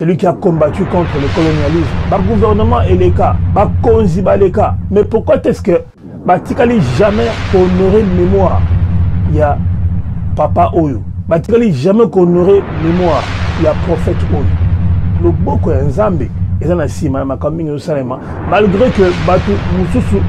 celui qui a combattu contre le colonialisme. Le gouvernement et les cas, les cas. Mais pourquoi est-ce que Batikali jamais honoré mémoire? Il y a Papa Oyo. Batikali jamais honoré mémoire. Il y a prophète Oyo. Le boko est un Zambé. Et ça n'a pas malgré que Batu Moussousou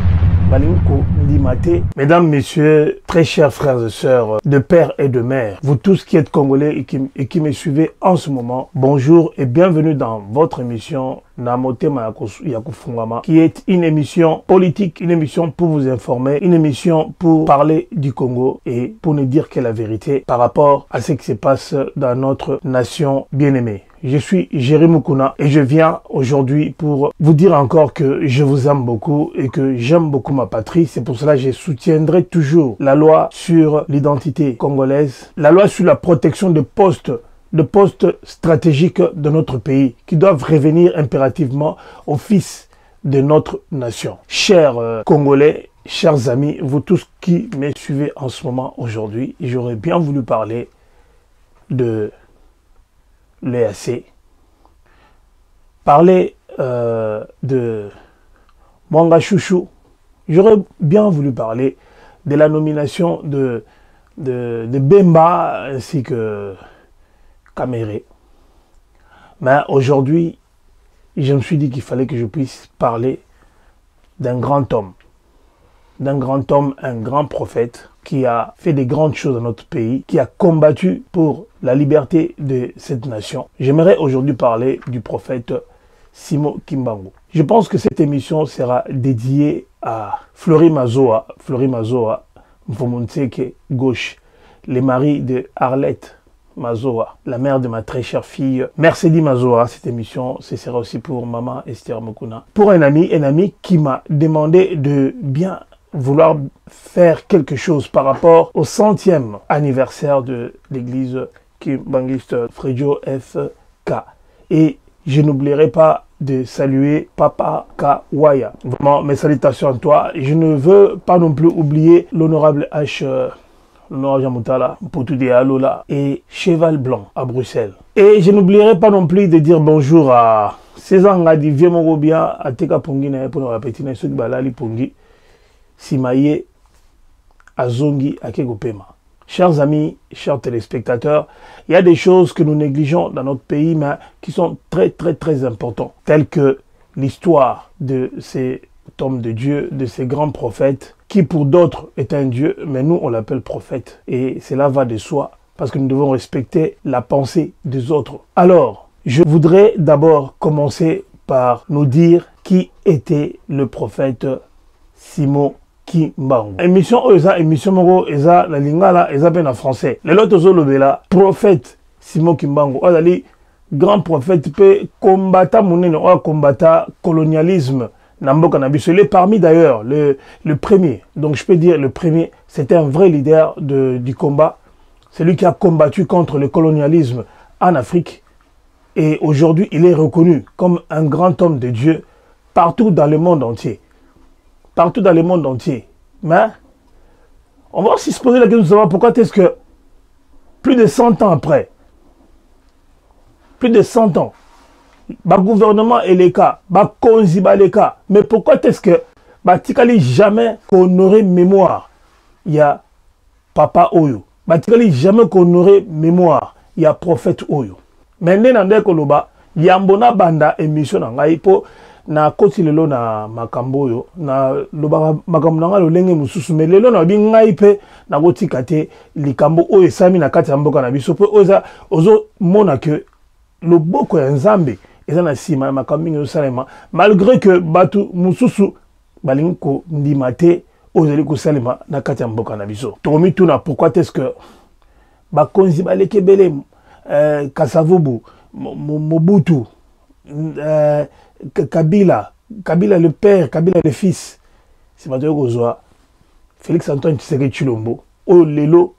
Mesdames, Messieurs, très chers frères et sœurs de père et de mère, vous tous qui êtes Congolais et qui me suivez en ce moment, bonjour et bienvenue dans votre émission Namotema Yakufungama, qui est une émission politique, une émission pour vous informer, une émission pour parler du Congo et pour nous dire que la vérité par rapport à ce qui se passe dans notre nation bien-aimée. Je suis Jérémy Mukuna et je viens aujourd'hui pour vous dire encore que je vous aime beaucoup et que j'aime beaucoup ma patrie. C'est pour cela que je soutiendrai toujours la loi sur l'identité congolaise, la loi sur la protection de postes stratégiques de notre pays qui doivent revenir impérativement aux fils de notre nation. Chers Congolais, chers amis, vous tous qui me suivez en ce moment aujourd'hui, j'aurais bien voulu parler de l'EAC, parler de Mwanga Chouchou. J'aurais bien voulu parler de la nomination de Bemba ainsi que Kamere. Mais aujourd'hui, je me suis dit qu'il fallait que je puisse parler d'un grand homme, un grand prophète qui a fait des grandes choses dans notre pays, qui a combattu pour la liberté de cette nation. J'aimerais aujourd'hui parler du prophète Simon Kimbangu. Je pense que cette émission sera dédiée à Fleury Mazoa, Mfomunseke Gauche, le mari de Arlette Mazoa, la mère de ma très chère fille Mercedes Mazoa. Cette émission, ce sera aussi pour maman Esther Mukuna. Pour un ami qui m'a demandé de bien vouloir faire quelque chose par rapport au 100e anniversaire de l'église Kimbangiste Fredjo FK. Et je n'oublierai pas de saluer Papa Kawaya. Vraiment, mes salutations à toi. Je ne veux pas non plus oublier l'honorable H. L'honorable Jamutala, Potoudé Alola et Cheval Blanc à Bruxelles. Et je n'oublierai pas non plus de dire bonjour à César Ngadi, Vieux Morobia, à Teka Pongi, pour nous répéter, ceux qui balali Pongi. Simaye Azongi Akegopema. Chers amis, chers téléspectateurs, il y a des choses que nous négligeons dans notre pays, mais qui sont très importantes, telles que l'histoire de ces hommes de Dieu, de ces grands prophètes, qui pour d'autres est un Dieu, mais nous on l'appelle prophète. Et cela va de soi, parce que nous devons respecter la pensée des autres. Alors, je voudrais d'abord commencer par nous dire qui était le prophète Simon Kimbangu. Émission Moro, la lingala, en français. Le lot lobela, prophète Simon Kimbangu. Grand prophète peut combattre colonialisme. Il est parmi d'ailleurs le premier. Donc je peux dire le premier, c'était un vrai leader du combat. C'est lui qui a combattu contre le colonialisme en Afrique. Et aujourd'hui, il est reconnu comme un grand homme de Dieu partout dans le monde entier. Partout dans le monde entier. Mais on va aussi se poser la question de savoir pourquoi est-ce que plus de 100 ans après, plus de 100 ans, le gouvernement et les cas, les cas, mais pourquoi est-ce que Batikali jamais honoré mémoire? Il y a Papa Oyo. Batikali jamais honoré mémoire. Il y a prophète Oyo. Maintenant, il y a une banda émission na koti lelo na makambo yo na loba makambo nanga lolenge mususu me lelo na bingai pe na kotika te likambo oyo esami na kati ya mboka na biso pe ozo mona que loboko ya Nzambe eza na sima makambo mingi osalema malgré que batu mususu balingi ko ndima te ozali kosalema na kati ya mboka na biso. Tokomi tuna pourquoi est-ce que bakonzi baleke bele Kasavubu Mobutu Kabila le père, Kabila le fils, c'est Mathieu Gozoa, Félix Antoine Tshisekedi Tshilombo, au Lelo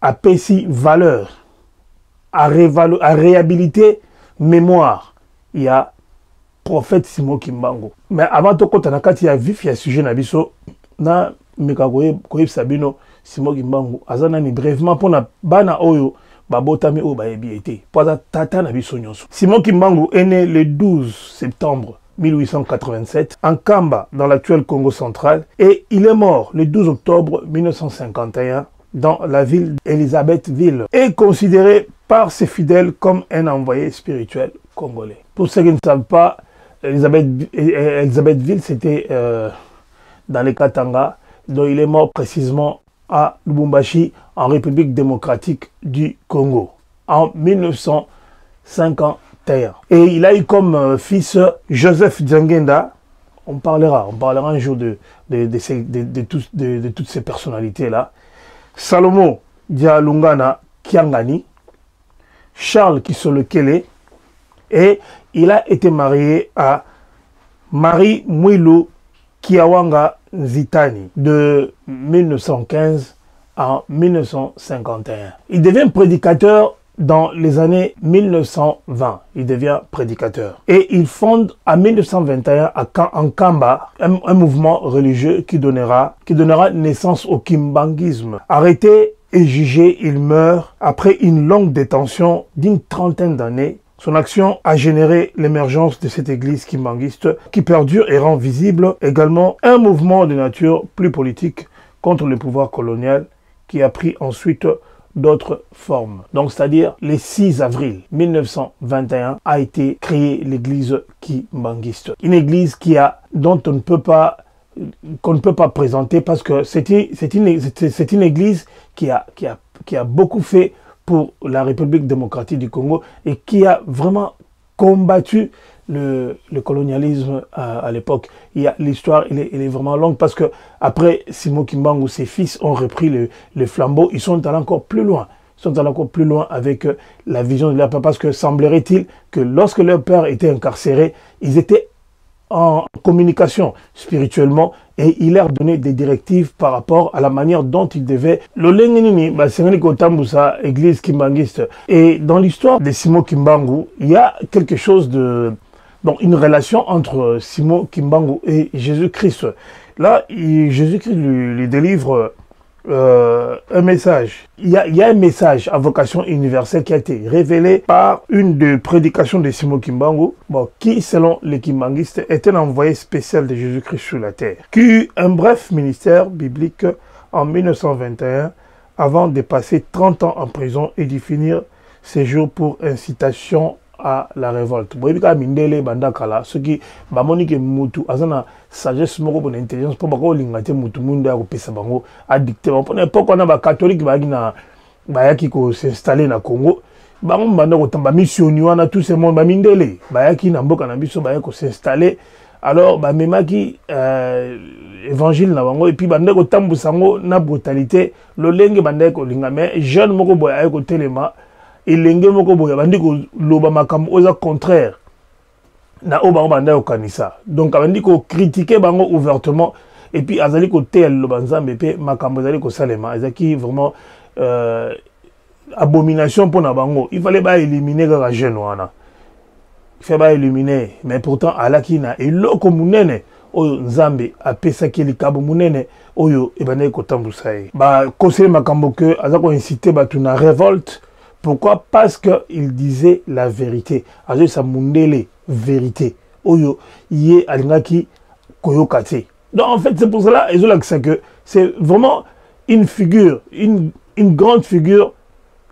a payé valeur, à réhabiliter mémoire. Il y a prophète Simon Kimbangu. Mais avant de continuer, il y a vif, il y a sujet nabiso, na meka koyeb sabino Simon Kimbangu azana ni brièvement pona bana oyo babotami o bayebi été poza tata na biso nyonso. Simon Kimbangu est né le 12 septembre 1887 en Kamba dans l'actuel Congo central et il est mort le 12 octobre 1951 dans la ville d'Elisabethville, est considéré par ses fidèles comme un envoyé spirituel congolais. Pour ceux qui ne savent pas, Elisabethville, c'était dans les Katanga, dont il est mort précisément à Lubumbashi, en République démocratique du Congo, en 1951. Et il a eu comme fils Joseph Djangenda. On parlera un jour de toutes ces personnalités-là. Salomo Dialungana Kiangani, Charles Kisolokele, et il a été marié à Marie Mwilu Kiawanga Zitani de 1915 à 1951. Il devient prédicateur dans les années 1920. Il devient prédicateur. Et il fonde en 1921 en Kamba un mouvement religieux qui donnera naissance au kimbanguisme. Arrêté et jugé, il meurt après une longue détention d'une trentaine d'années. Son action a généré l'émergence de cette église kimbanguiste qui perdure et rend visible également un mouvement de nature plus politique contre le pouvoir colonial qui a pris ensuite d'autres formes. Donc, c'est-à-dire, le 6 avril 1921 a été créée l'église kimbanguiste. Une église dont qu'on ne peut pas présenter parce que c'est une église qui a beaucoup fait pour la République démocratique du Congo et qui a vraiment combattu le colonialisme à l'époque. L'histoire, elle est vraiment longue parce que après Simon Kimbangu, ses fils ont repris le flambeau. Ils sont allés encore plus loin. Ils sont allés encore plus loin avec la vision de leur père parce que semblerait-il que lorsque leur père était incarcéré, ils étaient en communication spirituellement et il leur donnait des directives par rapport à la manière dont ils devaient église kimbanguiste. Et dans l'histoire de Simon Kimbangu, il y a quelque chose donc une relation entre Simon Kimbangu et Jésus-Christ. Là, Jésus-Christ lui délivre un message. Il y a un message à vocation universelle qui a été révélé par une des prédications de Simon Kimbangu, qui, selon les kimbanguistes, était l'envoyé spécial de Jésus-Christ sur la terre, qui eut un bref ministère biblique en 1921 avant de passer 30 ans en prison et d'y finir ses jours pour incitation à la révolte. Boyebika mindele bandakala ceux qui bamoni ke mutu azana sagesse moko bon intelligence pour bako lingate mutu munda ko pesa bango addicté bon pour époque on a ba catholique ba gina ba yaki ko s'installer na Congo bango banda ko tamba missioni wana tout ce monde ba mindele ba yaki na mboka na biso ba yako s'installer alors ba memaki évangile na bango et puis banda ko tambusango na brutalité lolenge banda ko linga mais jeune moko boya ko telema ilenge moko boya bandi ko loba makambo oza contraire na o bango banda okanisa donc abandi ko critiquer bango ouvertement et puis azali ko tel loba nzambe pe makambo azali ko salema ezaki vraiment abomination pour na bango. Il fallait pas éliminer la jeune wana, il fallait pas éliminer mais pourtant alaki na eloko munene oyo nzambe apesa ki likabo munene oyo ebane ko tambusa ye ba conseiller makambo que azako inciter batu na révolte. Pourquoi? Parce qu'il disait la vérité. Alors, ça mundele vérité. Oyo, yé alingaki koyokate. Donc, en fait, c'est pour cela, que c'est vraiment une figure, une grande figure.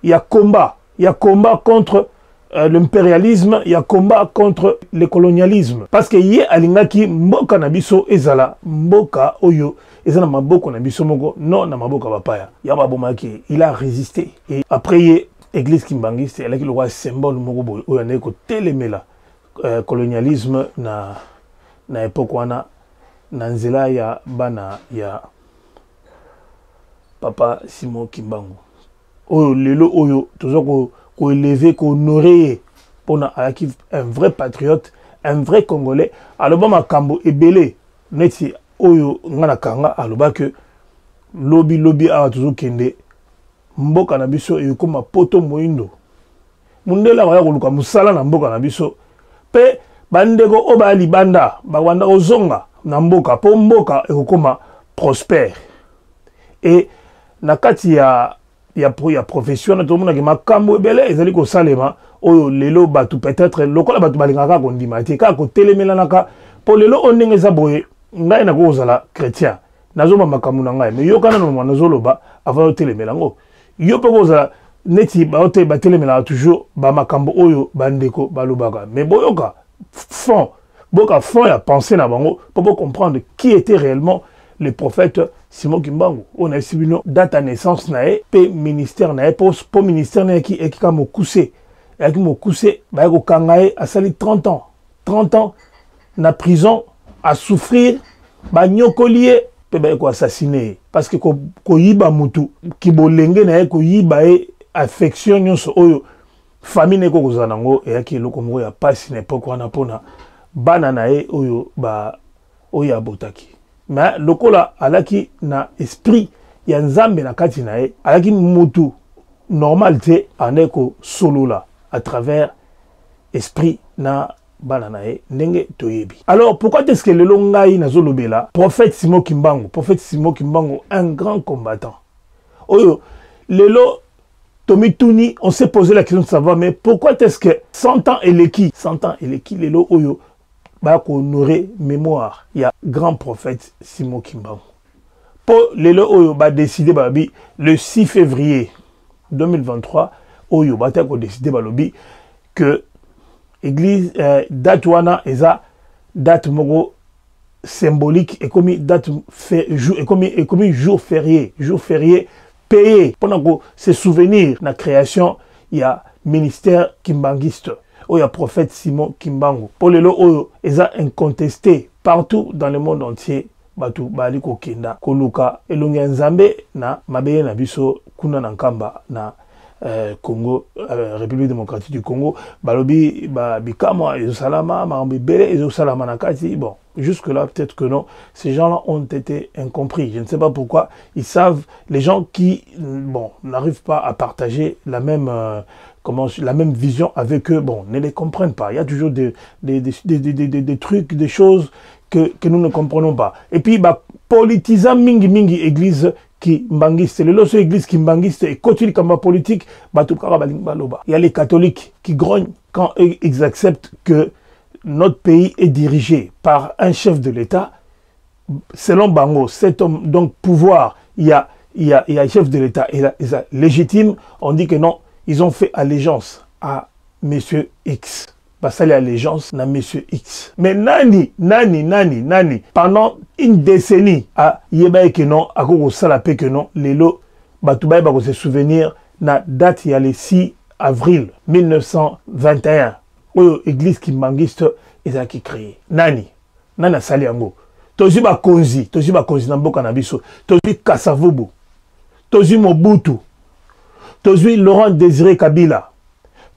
Il y a combat. Il y a combat contre l'impérialisme. Il y a combat contre le colonialisme. Parce que yé alingaki mboka nabiso ezala. Mboka oyo. Ezala maboko nabiso moko. Non, na maboka bapaya. Yababomaki. Il a résisté. Et après, yé église kimbanguiste elle a le roi symbole moko boy o yane ko telemela colonialisme na époque wana na nzela ya bana ya papa Simon Kimbangu oyo lelo oyo toujours ko élever ko honorer pona aki un vrai patriote, un vrai congolais aloba makambo ebele neti oyo ngana kanga aloba que lobby a toujours kende mboka na biso ekoma poto moindo mundela waya koluka musala na mboka na biso pe bandeko o ba libanda ba wanda ozonga na mboka po mboka ekoma prospère et nakati ya profession na tout le monde qui makambo ebele ezali ko salema oyo lelo batu peut-être lokola batu balingaka ko ndima te ka ko telemela naka po lelo onenge za boye ngai na ko zala chrétien nazo makambo na ngai mais yo kana no nazo loba avant telemela ngo yo pe ko zala neti ba ote ba telemela toujours ba makambo oyo bandeko balobaka mais boyoka fond boka fond ya penser na bango pour comprendre qui était réellement le prophète Simon Kimbangu. On a suivi date à naissance nae pe ministère nae pour ministère nae qui ka mo coussé et qui mo coussé ba ko kangae a sali 30 ans na prison à souffrir ba nyokolier pe ba ko assassiner parce que ko yiba mutu ki bolenge nae ko yiba e affection nyonso oyo famille ne ko kozanango et ki loko mo ya passe n'époque wana pona bana nae oyo ba oyo abotaki. Mais lokola alaki na esprit ya nzambe na kati na ye alaki mutu normal te aneko solo la à travers esprit na bana na ye ndenge toyebi. Alors pourquoi est-ce que le longai na zolobela prophète Simon Kimbangu un grand combattant oyo lelo Tomituni on s'est posé la question de savoir mais pourquoi est-ce que 100 ans et les lelo oyo pour honorer mémoire, il y a grand prophète Simon Kimbangu. Pour les lois, bah décidé le 6 février 2023, Oyo bah décidé que l'église date wana eza date mogo symbolique et comme date jour férié payé pendant que se souvenir la création il y a ministère kimbanguiste. Il y a prophète Simon Kimbangu. Pour le lot, ils ont incontesté partout dans le monde entier. Batu bali ko kenda koluka elongi nzambe na mabeye na biso kuna na nkamba na Congo, République démocratique du Congo, balobi bikamo ezosalama mambi bele ezosalama na kati. Bon, jusque là peut-être que non, ces gens-là ont été incompris. Je ne sais pas pourquoi ils savent les gens qui bon n'arrivent pas à partager la même la même vision avec eux, bon, ne les comprennent pas. Il y a toujours des trucs, des choses que nous ne comprenons pas. Et puis, politisant mingi église qui mbangiste, le loso église qui mbangiste et continue comme politique, il y a les catholiques qui grognent quand ils acceptent que notre pays est dirigé par un chef de l'État. Selon Bango, cet homme, donc pouvoir, il y a un chef de l'État légitime, on dit que non, ils ont fait allégeance à Monsieur X. Ça, l'allégeance à Monsieur X. Mais nani, pendant une décennie, à Yébaï que non, à Koko Salapé que non, les lots, Batoubaï va se souvenir, na date, il y a le 6 avril 1921, où l'église Kimbangiste est qui créé. Nani Saliango. Tozi Bakonzi, Namboka Nabiso, Tozi Kasavubu, Tozi Mobutu. Tozui Laurent Désiré Kabila,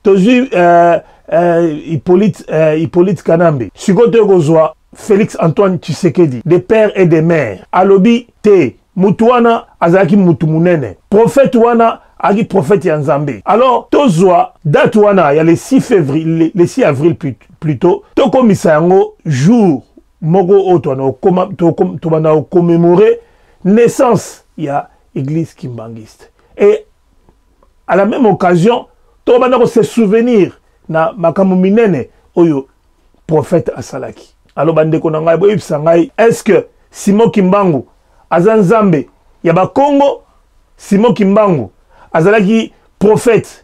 Tozui Hippolyte Kanambe, Sugote Gozwa, Félix Antoine Tshisekedi, des pères et des mères, Alobi Te, Mutuana Azaki Mutumunene, prophète Wana Agi prophète Yanzambe. Alors, Tozwa, date Wana, il y a le 6 février, le 6 avril plutôt, Toko Misayango, jour, Mogo Otoana, Tobana commémorer naissance, il y a église Kimbangiste. Et à la même occasion, tout le monde se souvenir na makamu minene oyo prophète Asalaki. Alors bande konanga boyib sangai, est-ce que Simon Kimbangu azanzambe ya ba Congo Simon Kimbangu azalaki prophète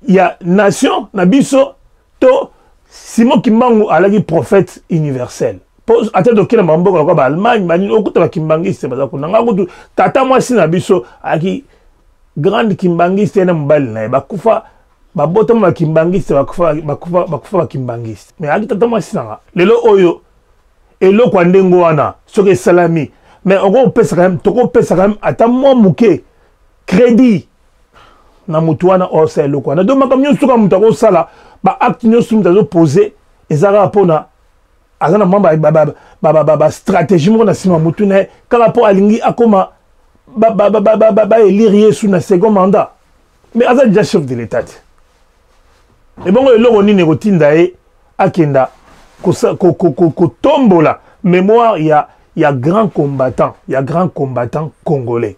ya nation na biso to Simon Kimbangu alaki prophète universel. Pose atteindre dokena mamboka kwa ba Allemagne bani okuta ba Kimbangiste bazakunanga kutu tata mwasi na biso aki grande kimbangiste na mbali na bakufa babotama ba kimbangiste bakufa kimbangiste mais aki tata mwasi nanga lelo oyo eloko kwa ndengo wana soke salami mais on pesa quand même ata mwa muke crédit na mutu wana osa eloko wana donc makam nyonso ka mutu ko sala ba acte nyonso mutu zo poser ezara pona azana mamba stratégie mo na sima mutu na kala po alingi akoma élire Yesu na second mandat. Mais Aza déjà chef de l'État. Et bon, le roni negotinda e akenda ko tombola mémoire il y a grand combattant congolais.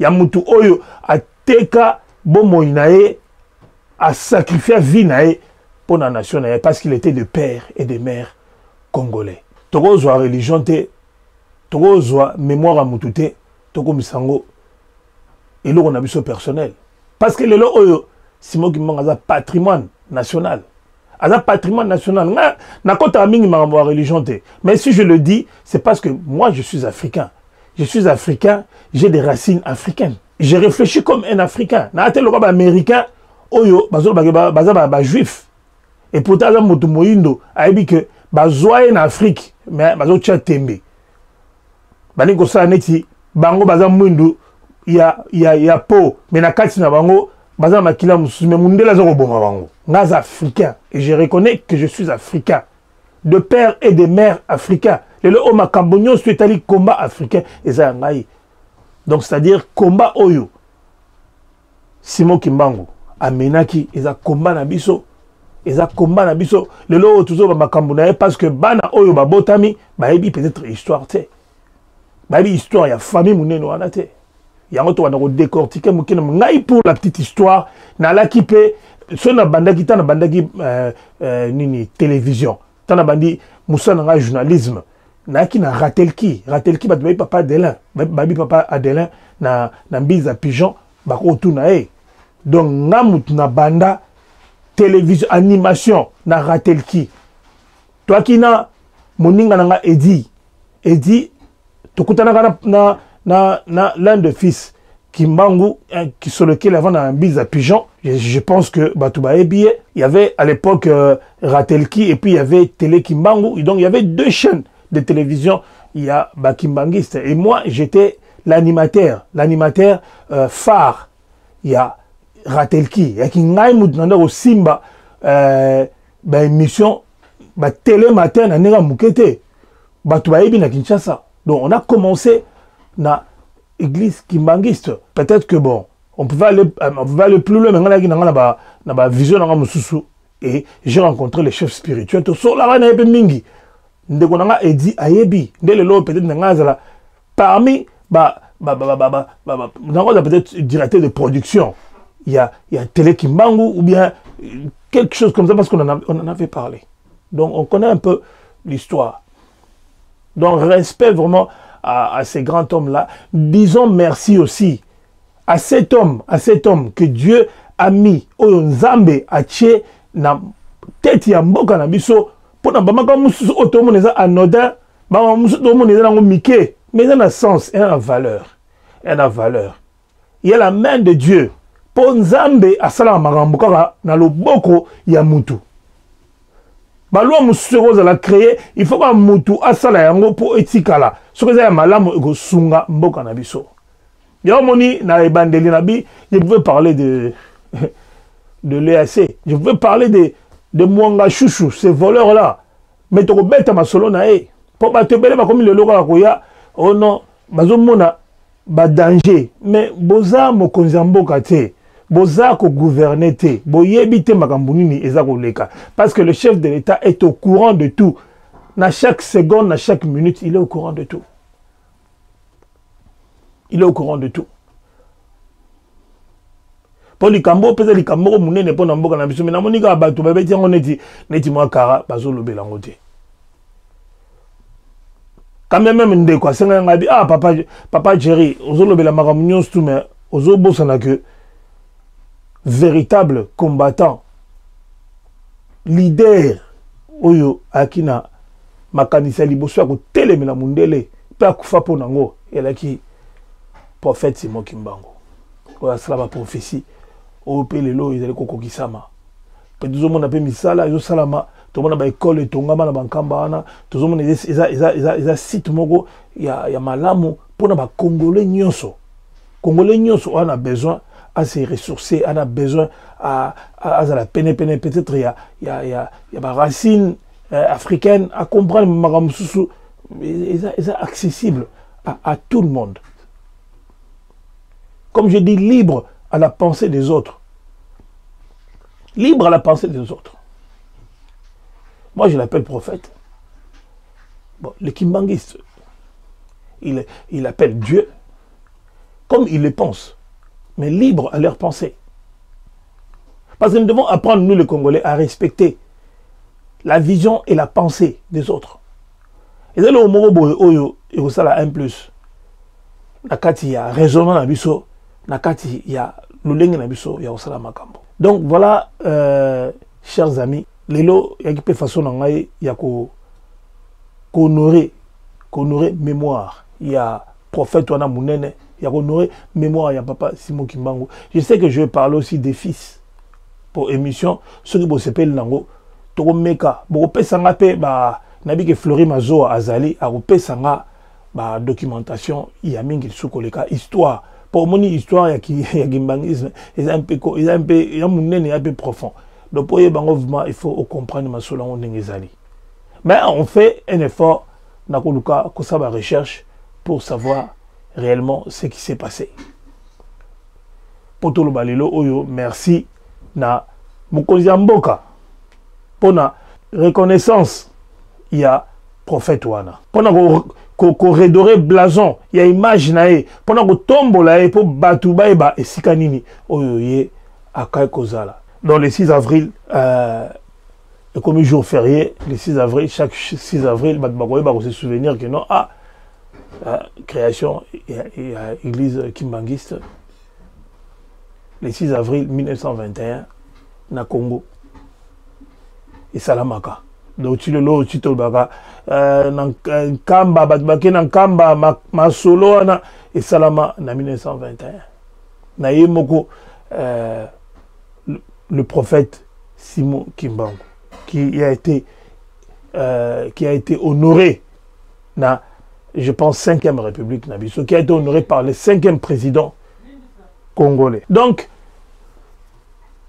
ya mutu oyo ateka bomo inae a sacrifié vie nae pour la nation nae parce qu'il était de père et de mère congolais. Toko zwa religion te, toko zwa mémoire à mutu te, toko misango et l'on a biso personnel. Parce que le lo oyo Simon Kimbangu a patrimoine national. A patrimoine national. Na kota mingi makambo ya religion te. Mais si je le dis, c'est parce que moi je suis africain. Je suis africain, j'ai des racines africaines. J'ai réfléchi comme un africain. Na ate loka ba américain oyo bazo ba juif. Et pourtant za moto moyindo ayebi que bazoye na Afrique mais bazo tia tembe. Bani ko sa neti bango baza mwindu ya po mais na kati na bango baza makila mususu mais mundela zo boma bango. Nga africain et je reconnais que je suis africain. De père et de mère africain. Le Oma Kambonyo c'est combat africain et ça ngai. Donc c'est-à-dire combat oyo. Simon Kimbangu amenaki eza combat na biso. Eza combat na biso. Le lo tuzo ba makambo na parce que bana oyo ba botami ba ebi peut-être histoire te. Ba ebi histoire ya famille munene wana te. Yango to wana ko décortiquer mukene ngai pour la petite histoire na la kipe sona bandaki tana bandaki nini télévision. Tana bandi musana nga journalisme. Naki na Ratelki bat papa Adelin babi papa Adelin na mbiza pigeon bako tuna e donc ngamut na banda télévision animation na Ratelki toi qui na moninga nga Edi tokutana na l'un de fils Kimbangu qui sur lequel avant na mbiza pigeon je pense que Batouba il y avait à l'époque Ratelki et puis il y avait Télé Kimbangu et donc il y avait deux chaînes de télévision, il y a Bakimbanguiste. Et moi, j'étais l'animateur phare. Il y a Ratelki. Il y a Kingaï Moudnanda au Simba, émission, télé matin, na nega mukete. Batouaïbi na Kinshasa. Donc, on a commencé na église Kimbanguiste. Peut-être que bon, on pouvait aller plus loin, mais on a une vision dans Moussoussou. Et j'ai rencontré les chefs spirituels. Tout ça, là, on a un mingi. Ndeko nanga Edi ayebi ndele lo peut-être nangazala parmi peut-être directeur de production il y a Télé Kimbangu ou bien quelque chose comme ça parce qu'on en avait parlé. Donc on connaît un peu l'histoire. Donc respect vraiment à ces grands hommes-là. Disons merci aussi à cet homme que Dieu a mis au Nzambe a tché na tête ya mboka na biso. Pour n'abamaka musu otomo neza anodin, ba musu otomo neza nango mike, mais il a un sens, il a une valeur. Il a valeur. Il y a la main de Dieu. Pour Nzambe asala marambuka na loboko ya mutu. Ba lo musu roza la créer, il faut que mutu asala yango pour etikala. Ce que ça malamu ego sunga mboka na biso. Ya moni na ebandeli na bi, je pouvais parler de l'EAC. Je pouvais parler de Mwanga Chouchou, ces voleurs-là. Mais tu bête ma solo nae. Pour te belle comme le logo à Koya, oh non, bazomona ba danger. Mais boza mo konzambo kate, boza ko gouverner te, boyebite makambunini ezako leka. Parce que le chef de l'État est au courant de tout. Na chaque seconde, na chaque minute, il est au courant de tout. Il est au courant de tout. Pour les Cambo, peut-être les Cambo, mon n'est pas dans le cas, mais on a battu, on est moi cara, bazo le belangote. Quand même, de quoi, c'est un dit, ah, papa Jerry, aux autres belamaramunions, tout, mais aux autres boss, on a que véritable combattant, leader, oyo, akina, makanisa liboso, à télé, mais la mundele, pas kufa pour nango, et là qui, prophète Simon Kimbangu. Oya, cela ma prophétie. Au pays lelo ils allaient kokokisama peut-être tout le monde a misala yo salama tout le monde a école et tongama na bankamba wana tout le monde ils site mogo ya malamu pour na ba congolais nyonso on a besoin à se ressourcer on a besoin à la peine peut-être il y a ba racines africaines à comprendre magamususu ils accessible à tout le monde, comme je dis, libre à la pensée des autres. Libre à la pensée des autres. Moi, je l'appelle prophète. Bon, le Kimbanguiste, il appelle Dieu. comme ils le pensent, mais libres à leur pensée. Parce que nous devons apprendre, nous les Congolais, à respecter la vision et la pensée des autres. Et c'est le moment où il y a un plus. Il y a raisonnement, il y a luleng, il y a osala makambo. Donc voilà, chers amis, lelo il y a une façon il y a qu'honorer mémoire. Il y a prophète Wana Mounene, il y a honorer mémoire, il y a papa Simon Kimbangu. Je sais que je vais parler aussi des fils pour émission, ceux qui s'appellent Nango, Toro Meka, Boropé Sangape, Nabi que Flori Mazo Azali, Aropé Sanga, documentation, il y a mingi soukoleka, histoire. Pour mon histoire, il y a Gimbangisme, il y a un peu profond. Donc pour y mouvement, il faut comprendre ma solon Nengezali. Mais on fait un effort, Nakoluka, Kosaba recherche, pour savoir réellement ce qui s'est passé. Pour tout le balilo, Oyo, merci. Na Mukozamboka pour la reconnaissance il y a prophète wana pour ko redorer blason il y a image nae pour ko tombola pour batu baeba et sikanini oyoye akai kozala dans le 6 avril comme jour férié le 6 avril chaque 6 avril batu bakoye ba se souvenir que non création et église kimbangiste le 6 avril 1921, na Congo. Et Salamaka. Donc, tu le lo, tu te le baga. Nkamba, batbake na Nkamba, ma solo, et Salama, na 1921. Na yemoko, le prophète Simon Kimbangu, qui a été honoré, na, je pense, 5e République, qui a été honoré par le 5e président congolais. Donc,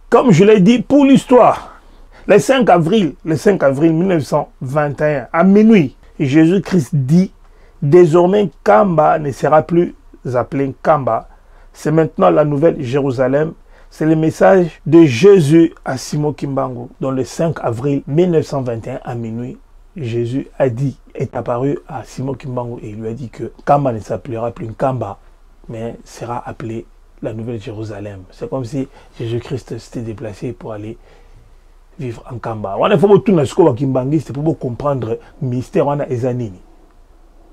comme je l'ai dit, pour l'histoire, le 5 avril 1921, à minuit, Jésus-Christ dit, désormais Kamba ne sera plus appelé Kamba, c'est maintenant la nouvelle Jérusalem. C'est le message de Jésus à Simon Kimbangu. Dans le 5 avril 1921, à minuit, Jésus est apparu à Simon Kimbangu et il lui a dit que Kamba ne s'appellera plus Kamba, mais sera appelé la nouvelle Jérusalem. C'est comme si Jésus-Christ s'était déplacé pour aller vivre en Kamba. Il faut tout le pour comprendre le mystère de Ezanini.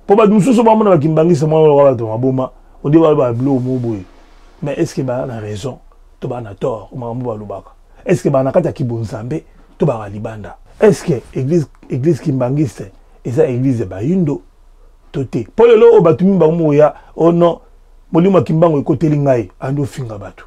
Pour que nous soyons en Kimbangiste, on dit mais est-ce qu'il y a raison? Tort, est-ce que Banakata Kibunzambe, Toba Libanda? Est-ce que l'église Kimbangiste est l'église de Bayundo? Toté. Pour le lot, Batumi Bamouya, oh non. Molimo Kimbangu ekoteli ngai ando finga batu.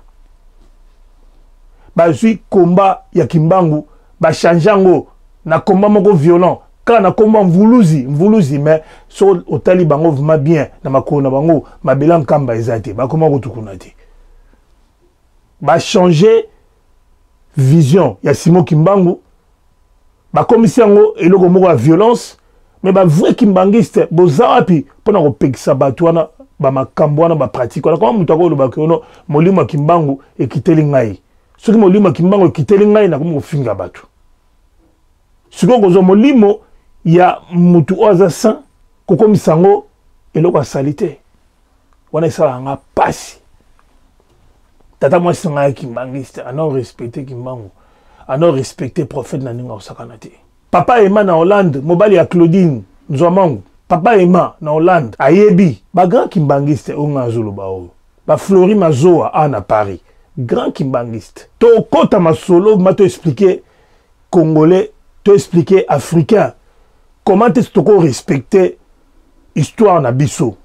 Bazui combat ya Kimbangu ba changeango na combat moko violent quand na combat mvuluzi mais so otali bango vraiment bien na makona bango mabela nkamba ezate ba koma kotukuna te. Ba changer vision ya Simon Kimbangu ba komisiango eloko moko ya violence mais ba vrai kimbangiste bozapi pona ko pekisa batu wana ba makambo wana ba pratique wana kama mutako lo bakono molimo Kimbangu ekiteli ngai soki molimo Kimbangu ekiteli ngai na komo finga batu siko gozo molimo ya mutu oza saint kokomisango eloko ya salite wana esala nga pasi tata moi sanga kimbangiste ana respecter Kimbangu ana respecter prophète na ninga osakana te papa ema na Hollande mobali ya Claudine Nzomangu papa ema na Hollande ayebi ba grand kimbangiste onga zuluba o ba Flori Mazoa na Paris grand kimbangiste to kota masolo ma to expliquer congolais to expliquer africain comment est-ce qu'on respecter histoire na biso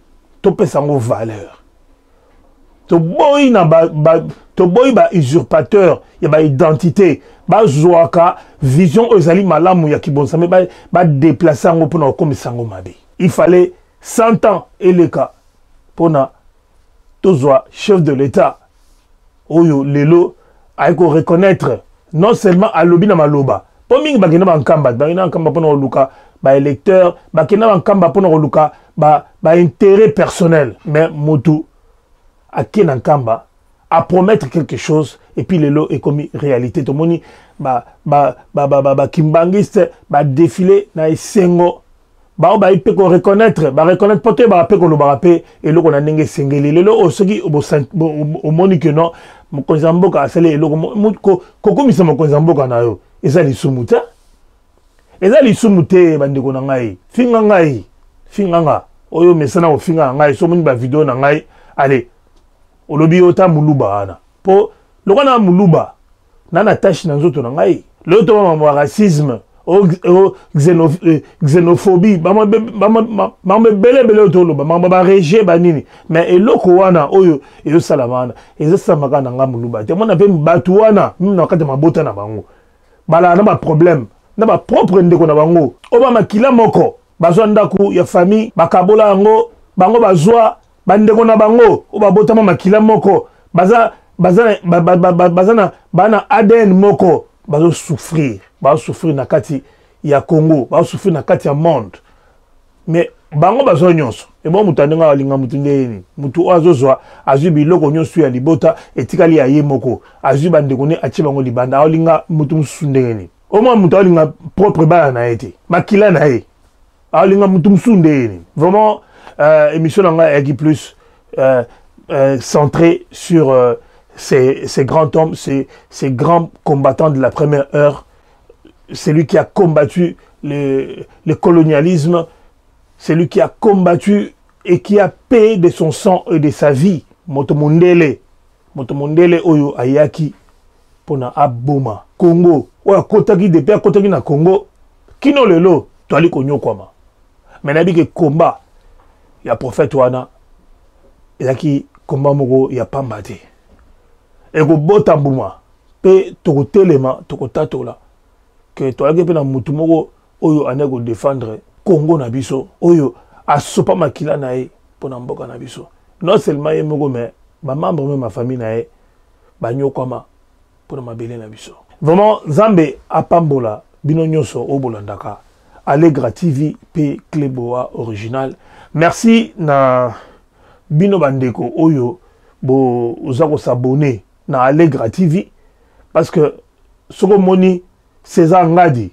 to pesa ngo valeur to boy na ba usurpateur ya ba identité ba zoaka vision ezali malamu ya kibonsame ba déplacer ngo pona comme sango mabe. Il fallait 100 ans et le cas pour na tozwa chef de l'État oyo lelo aiko reconnaître non seulement à lobi na maloba po mingi bakena bankamba pona luka ba électeur bakena bankamba pona luka ba intérêt personnel mais motu akena nkamba à promettre quelque chose et puis le lot est commis réalité to moni kimbangiste défilé na esengo ba pe ko reconnaître pote ba pe ko lo ba pe et lo ko na ndenge sengeli lelo osoki o moni que non mokonzi ya mboka asali eloko kokomisa mokonzi ya mboka na yo eza lisumu te bandeko na ngai finga nga oyo mesana ofinga ngai so moni ba video na ngai allez olobi ota muluba wana po loko na muluba na tâche na nzoto na ngai le to ma racisme xénophobie bama bele to lo bama rejet banini mais eloko wana oyo ezo salamana ezo samaka na nga muluba te mona pe batu wana na kata mabota na bango bala na ba problème na ba propre ndeko na bango oba makila moko bazwa ndaku ya famille bakabola yango bango bazwa bandeko na bango oba botama makila moko bana ADN moko bazo souffrir na kati ya Congo bazo souffrir na kati ya monde mais bango bazo nyonso e bon mutandenga walinga mutundeni mutu azozwa azwi biloko nyonso ya libota etikali ya ye moko azwi bandeko ne atie bango libanda alinga mutu musundeni au moins mutu alinga propre bana na ete makila na ye alinga mutu musundeni vraiment émission nanga qui plus centré sur ces grands hommes, ces grands combattants de la première heure, celui qui a combattu le colonialisme, celui qui a combattu et qui a payé de son sang et de sa vie, Motomondele Oyo Ayaki, pona Aboma, Congo, oya kotaki de père kotaki na Congo, kino lelo, toali konyo kwama. Mais nabi ke combat, ya prophète wana, Yaki combat moko ya pambate. Et que bota mbuma pe toko telema toko tatola que to alage pe na mutu moko oyo anego défendre Congo na biso oyo asopa makila na e pona mboka na biso non seulement ye moko mais ba membre même ma famille na e ba nyokoma pona mabele na biso vraiment Nzambe apambola bino nyonso obolandaka Allegra TV pe Kleboa original merci na bino bandeko oyo bo uzako s'abonner na Allegra TV parce que ce que moni César Ngadi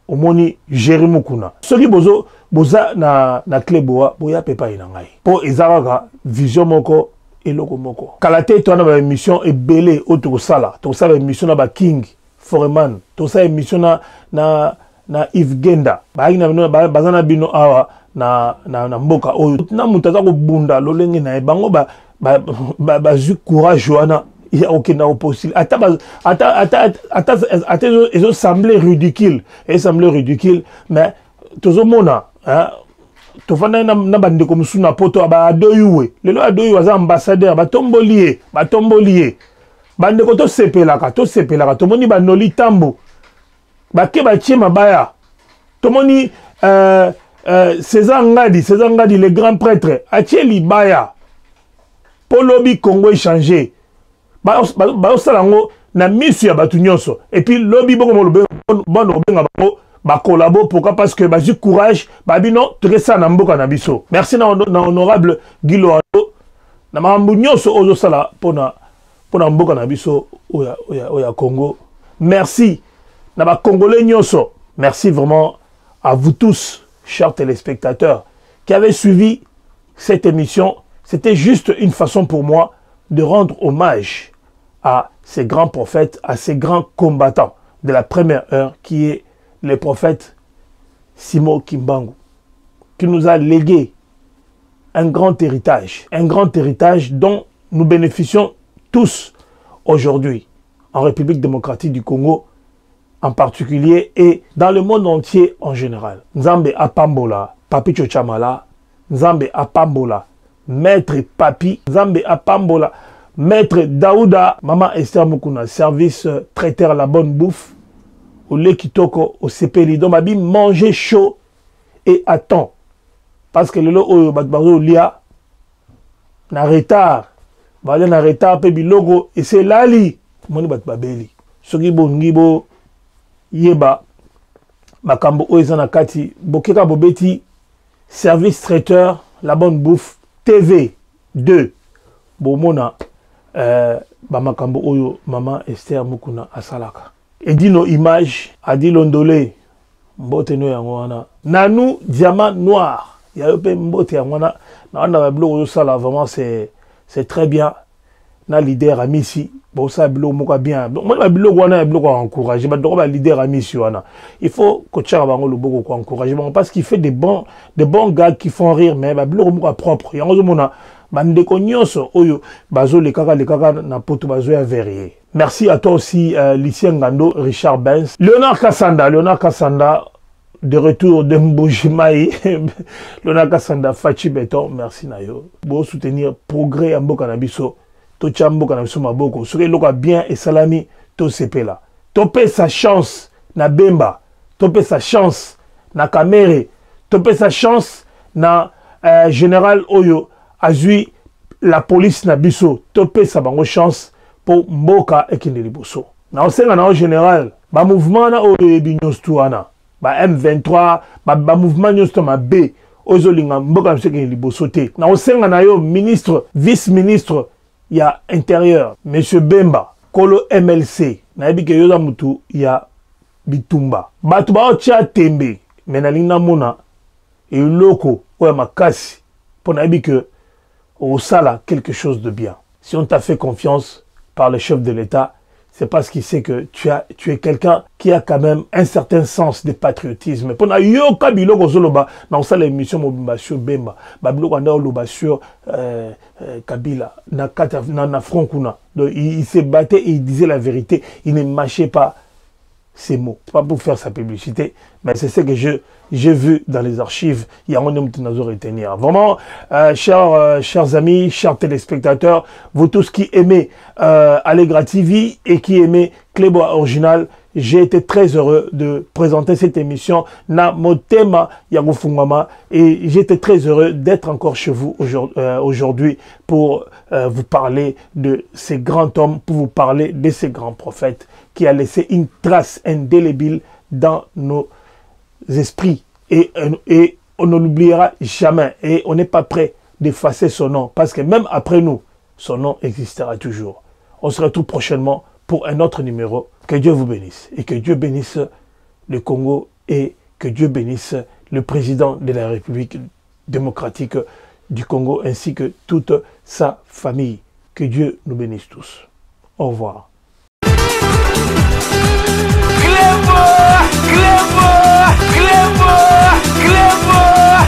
au moni Jérémy Kuna ce qui boza na Kleboa boya pepa ina ngai po ezaraka vision moko eloko moko kalate to na ba émission ebele auto sala to sala émission na ba King Foreman to sala émission na Yves Genda ba ina bazana bino awa na mboka oyo na mutaza ko bunda lolenge na bango ba zu courage wana il y a aucun possible. Ils ont semblé ridicule. Ils semblent ridicule. Mais tout le monde, tout le monde n'a pas de comme sous na poto aba adoyoué. Le lo adoyou az ambassadeur, ba tombolier. Bande ko to sepelaka, to moni ba noli tambo. Ba ke ba tie mabaya. To moni César Ngadi, le grand prêtre, a tie libaya. Polobi Congo échangé. Baosalango na misu ya batu nyonso et puis lobby boko bon obenga ba collabo pourquoi parce que bazu courage babino tresa na mboka na biso merci na honorable Gilo na mambu nyonso ozo sala pona mboka na biso oya Congo merci na ba congolais nyonso merci vraiment à vous tous chers téléspectateurs qui avez suivi cette émission. C'était juste une façon pour moi de rendre hommage à ces grands prophètes, à ces grands combattants de la première heure, qui est le prophète Simon Kimbangu, qui nous a légué un grand héritage dont nous bénéficions tous aujourd'hui, en République démocratique du Congo en particulier et dans le monde entier en général. Nzambe Apambola, Papi Chochamala, Nzambe Apambola, Maître Papi, Nzambe Apambola, Maître Daouda, Maman Esther Mukuna, service traiteur la bonne bouffe, au lait kitoko, au CPLI, donc mabi manger chaud et à temps. Parce que le lot au batbazo lia, na retard, balé na retard, pe bilogo, et c'est lali, moni batbabeli. Soki bongibo, yeba, makambo oezana kati, bokeka bobeti, service traiteur, la bonne bouffe, TV 2, bomona, Bamakambo Oyo, Maman Esther Mukuna Asalaka. Et dit nos images, a dit l'ondolé, mbote no yango wana nanu diamant noir ya yo pe mbote yango wana na wana ba biloko ça là vraiment c'est très bien na leader amisi bon ça biloko moko bien moi ba biloko wana ya biloko encourager ba doko ba leader amisi wana il faut que tchara bango le boko ko encourager parce qu'il fait des bons gars qui font rire mais ba biloko moko propre yango zo mona bandeko nyonso oyo bazo le kaka na poto bazo ya verrier. Merci à toi aussi Lucien Ngando, Richard Benz, Léonard Kassanda de retour de Mbojimai. Léonard Kassanda, Fachi Beton, merci Nayo. Pour soutenir progrès en Mboka Nabiso, to Chamboka Nabiso Maboko, ce qui est bien et salami, to sepe là. Topé sa chance na Bemba, topé sa chance na Kamere, topé sa chance na Général Oyo, Azui, la police na Biso, topé sa bango chance pour Mboka et Kindeliboso. Na osenga na général, ba mouvement na oyo binyostuana. Ba M23 ba mouvement nyosto ma B ozolinga mboka mseke liboso te na osenga na yo ministre vice-ministre ya intérieur monsieur Bemba kolo MLC na yebi ke yoza mutu ya bitumba batu ba otia tembe mena linga mona e loko oya makasi pour na yebi que au sala quelque chose de bien. Si on t'a fait confiance par le chef de l'État, c'est parce qu'il sait que tu es quelqu'un qui a quand même un certain sens de patriotisme. Pendant yo kabilo kozoloba dans ça l'émission mobimba sur Bemba, babilo kanda oloba sur Kabila na front kuna. Donc il se battait et il disait la vérité, il ne mâchait pas ces mots. Pas pour faire sa publicité, mais c'est ce que j'ai vu dans les archives. Il y a un homme qui nous a retenir. Vraiment, chers amis, chers téléspectateurs, vous tous qui aimez Allegra TV et qui aimez Clébo Original, j'ai été très heureux de présenter cette émission na Motema Yagofungama et j'étais très heureux d'être encore chez vous aujourd'hui pour vous parler de ces grands hommes, pour vous parler de ces grands prophètes qui a laissé une trace indélébile dans nos esprits et on ne l'oubliera jamais et on n'est pas prêt d'effacer son nom parce que même après nous, son nom existera toujours. On se retrouve prochainement pour un autre numéro. Que Dieu vous bénisse et que Dieu bénisse le Congo et que Dieu bénisse le président de la République démocratique du Congo ainsi que toute sa famille. Que Dieu nous bénisse tous. Au revoir. Clébo, Clébo, Clébo, Clébo.